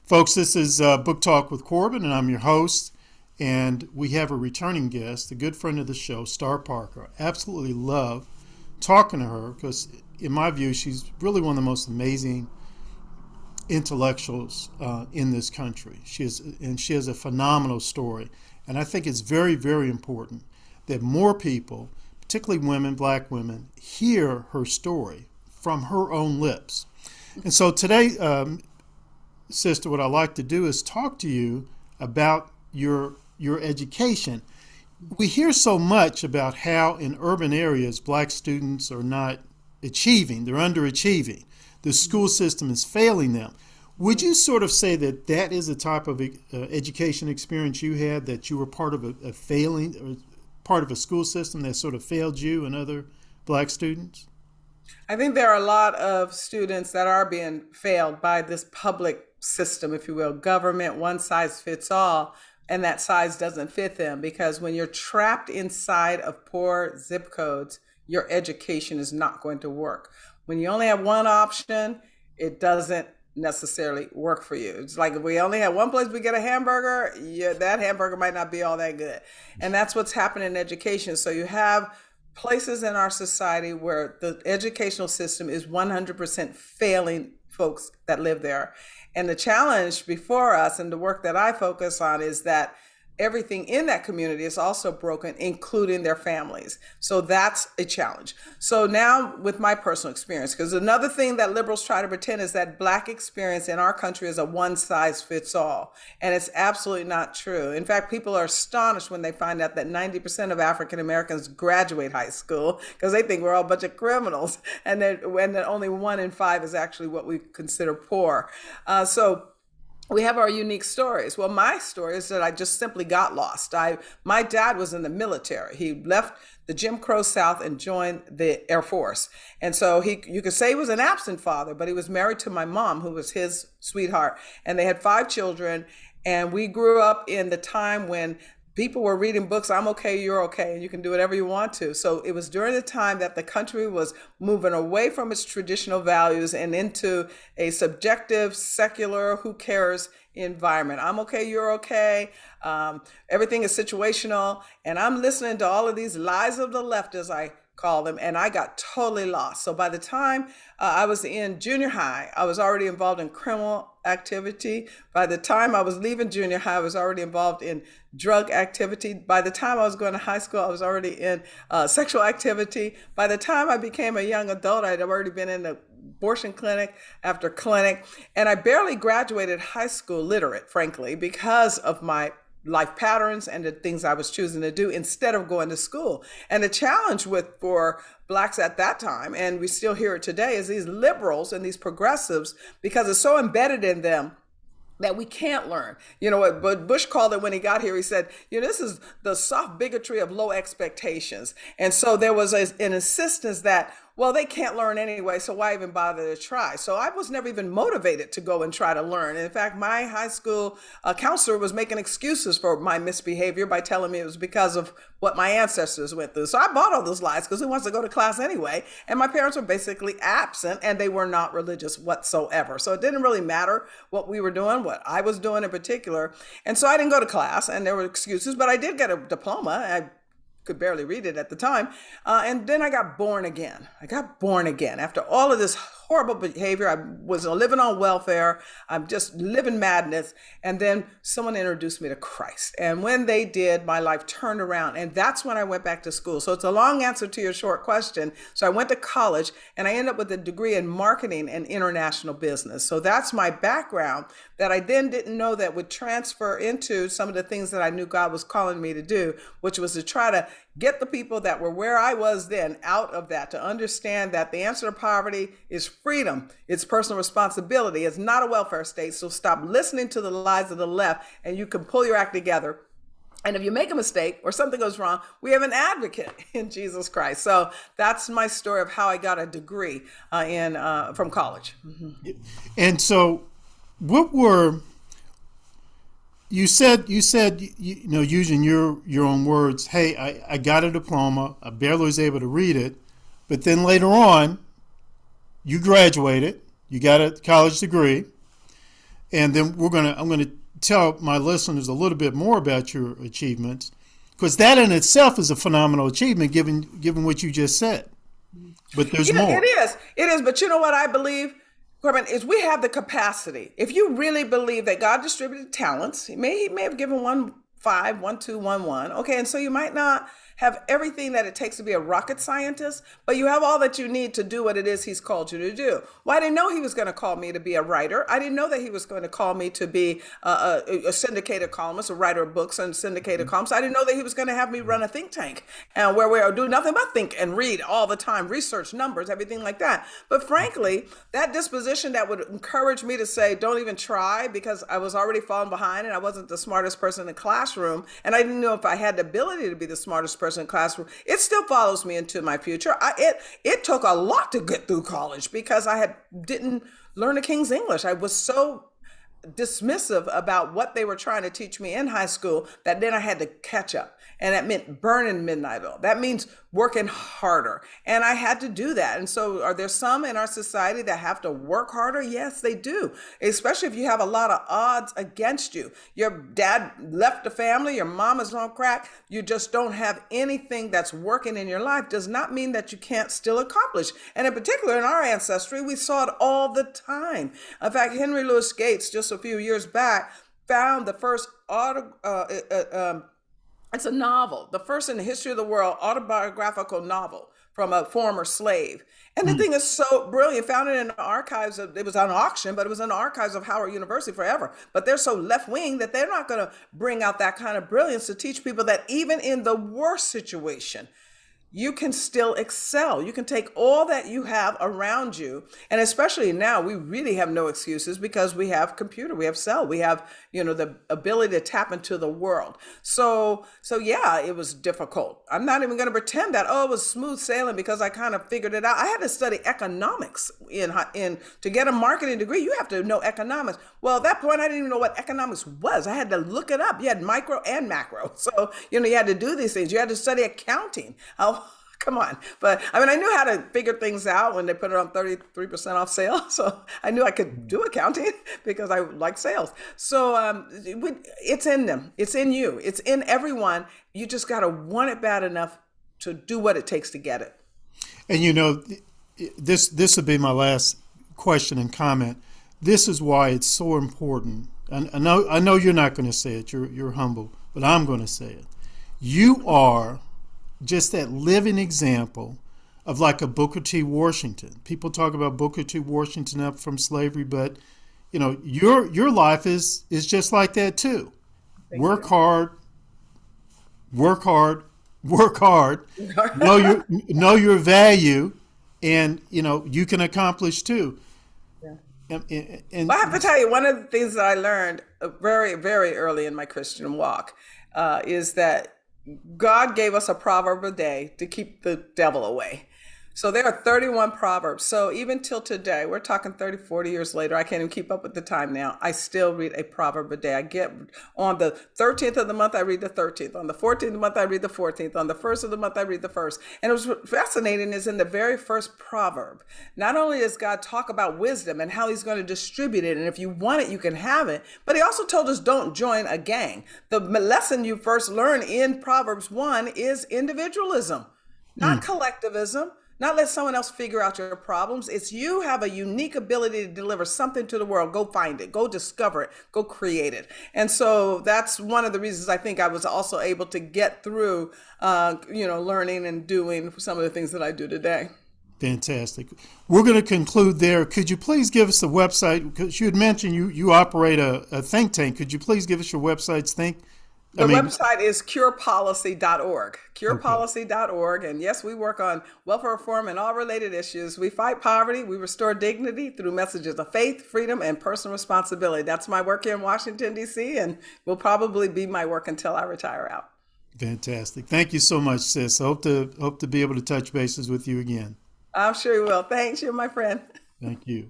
Folks, this is Book Talk with Corbin, and I'm your host. And we have a returning guest, a good friend of the show, Star Parker. I absolutely love talking to her because, in my view, she's really one of the most amazing intellectuals in this country. She has a phenomenal story. And I think it's very, very important that more people, particularly women, black women, hear her story from her own lips. And so today, sister, what I like to do is talk to you about your education. We hear so much about how in urban areas black students are not achieving, they're underachieving. The school system is failing them. Would you sort of say that that is a type of education experience you had, that you were part of a failing, or part of a school system that sort of failed you and other black students? I think there are a lot of students that are being failed by this public system, if you will, government, one size fits all, and that size doesn't fit them because when you're trapped inside of poor zip codes, your education is not going to work. When you only have one option, it doesn't necessarily work for you. It's like if we only have one place we get a hamburger, that hamburger might not be all that good. And that's what's happening in education. So you have places in our society where the educational system is 100% failing folks that live there. And the challenge before us and the work that I focus on is that everything in that community is also broken, including their families. So that's a challenge. So now with my personal experience, because another thing that liberals try to pretend is that black experience in our country is a one size fits all. And it's absolutely not true. In fact, people are astonished when they find out that 90% of African Americans graduate high school because they think we're all a bunch of criminals. And that only 1 in 5 is actually what we consider poor. So we have our unique stories. Well, my story is that I just simply got lost. My dad was in the military. He left the Jim Crow South and joined the Air Force. And so you could say he was an absent father, but he was married to my mom, who was his sweetheart. And they had 5 children. And we grew up in the time when people were reading books, I'm okay, you're okay, and you can do whatever you want to. So it was during the time that the country was moving away from its traditional values and into a subjective, secular, who cares environment. I'm okay, you're okay. Everything is situational. And I'm listening to all of these lies of the left, as I call them, and I got totally lost. So by the time I was in junior high, I was already involved in criminal activity. By the time I was leaving junior high, I was already involved in drug activity. By the time I was going to high school, I was already in sexual activity. By the time I became a young adult, I'd already been in the abortion clinic after clinic. And I barely graduated high school literate, frankly, because of my life patterns and the things I was choosing to do instead of going to school. And the challenge for blacks at that time, and we still hear it today, is these liberals and these progressives, because it's so embedded in them that we can't learn. You know what Bush called it when he got here? He said, this is the soft bigotry of low expectations. And so there was an insistence that, well, they can't learn anyway, so why even bother to try? So I was never even motivated to go and try to learn. And in fact, my high school counselor was making excuses for my misbehavior by telling me it was because of what my ancestors went through. So I bought all those lies because who wants to go to class anyway? And my parents were basically absent and they were not religious whatsoever. So it didn't really matter what we were doing, what I was doing in particular. And so I didn't go to class and there were excuses, but I did get a diploma. I could barely read it at the time. And then I got born again. I got born again. After all of this horrible behavior, I was living on welfare. I'm just living madness. And then someone introduced me to Christ. And when they did, my life turned around. And that's when I went back to school. So it's a long answer to your short question. So I went to college and I ended up with a degree in marketing and international business. So that's my background that I then didn't know that would transfer into some of the things that I knew God was calling me to do, which was to try to get the people that were where I was then out of that, to understand that the answer to poverty is freedom. It's personal responsibility. It's not a welfare state. So stop listening to the lies of the left and you can pull your act together. And if you make a mistake or something goes wrong, we have an advocate in Jesus Christ. So that's my story of how I got a degree from college. Mm-hmm. And so what were you said using your own words, hey, I got a diploma, I barely was able to read it, but then later on you graduated, you got a college degree, and then I'm gonna tell my listeners a little bit more about your achievements, because that in itself is a phenomenal achievement, given what you just said. But there's Yeah, more. it is. But you know what I believe, Corbin, is we have the capacity. If you really believe that God distributed talents, he may have given one five, one two, one one. Okay, and so you might not have everything that it takes to be a rocket scientist, but you have all that you need to do what it is he's called you to do. Well, I didn't know he was going to call me to be a writer. I didn't know that he was going to call me to be a syndicated columnist, a writer of books and syndicated columns. I didn't know that he was going to have me run a think tank and where we do nothing but think and read all the time, research numbers, everything like that. But frankly, that disposition that would encourage me to say, don't even try, because I was already falling behind and I wasn't the smartest person in the classroom. And I didn't know if I had the ability to be the smartest person in the classroom. It still follows me into my future. It took a lot to get through college because didn't learn the King's English. I was so dismissive about what they were trying to teach me in high school that then I had to catch up. And that meant burning midnight oil. That means working harder. And I had to do that. And so are there some in our society that have to work harder? Yes, they do. Especially if you have a lot of odds against you. Your dad left the family, your mom is on crack, you just don't have anything that's working in your life, does not mean that you can't still accomplish. And in particular, in our ancestry, we saw it all the time. In fact, Henry Louis Gates, just a few years back, found the first it's a novel, the first in the history of the world autobiographical novel from a former slave. And the thing is so brilliant. Found it in the archives it was on auction, but it was in the archives of Howard University forever. But they're so left wing that they're not going to bring out that kind of brilliance to teach people that even in the worst situation, you can still excel. You can take all that you have around you. And especially now, we really have no excuses because we have computer, we have cell, we have, the ability to tap into the world. So yeah, it was difficult. I'm not even going to pretend that, it was smooth sailing because I kind of figured it out. I had to study economics to get a marketing degree. You have to know economics. Well, at that point, I didn't even know what economics was. I had to look it up. You had micro and macro. So, you had to do these things. You had to study accounting. Come on. But I knew how to figure things out when they put it on 33% off sale. So I knew I could do accounting because I like sales. So it's in them. It's in you. It's in everyone. You just got to want it bad enough to do what it takes to get it. And this would be my last question and comment. This is why it's so important. And I know you're not going to say it. You're humble, but I'm going to say it. You are just that living example of like a Booker T. Washington. People talk about Booker T. Washington up from slavery, but your life is just like that too. Work hard, work hard, work hard. know your value, and you can accomplish too. Yeah. And I have to tell you, one of the things that I learned very, very early in my Christian walk is that God gave us a proverb a day to keep the devil away. So there are 31 proverbs. So even till today, we're talking 30, 40 years later, I can't even keep up with the time now. I still read a proverb a day. I get on the 13th of the month, I read the 13th. On the 14th of the month, I read the 14th. On the 1st of the month, I read the 1st. And it was fascinating is in the very first proverb, not only does God talk about wisdom and how he's going to distribute it, and if you want it, you can have it, but he also told us don't join a gang. The lesson you first learn in Proverbs 1 is individualism, not collectivism. Not let someone else figure out your problems. It's you have a unique ability to deliver something to the world. Go find it. Go discover it. Go create it. And so that's one of the reasons I think I was also able to get through, learning and doing some of the things that I do today. Fantastic. We're going to conclude there. Could you please give us the website? Because you had mentioned you operate a think tank. Could you please give us your website's The website is curepolicy.org, curepolicy.org. And yes, we work on welfare reform and all related issues. We fight poverty. We restore dignity through messages of faith, freedom, and personal responsibility. That's my work here in Washington, D.C., and will probably be my work until I retire out. Fantastic. Thank you so much, sis. I hope to be able to touch bases with you again. I'm sure you will. Thanks. You're my friend. Thank you.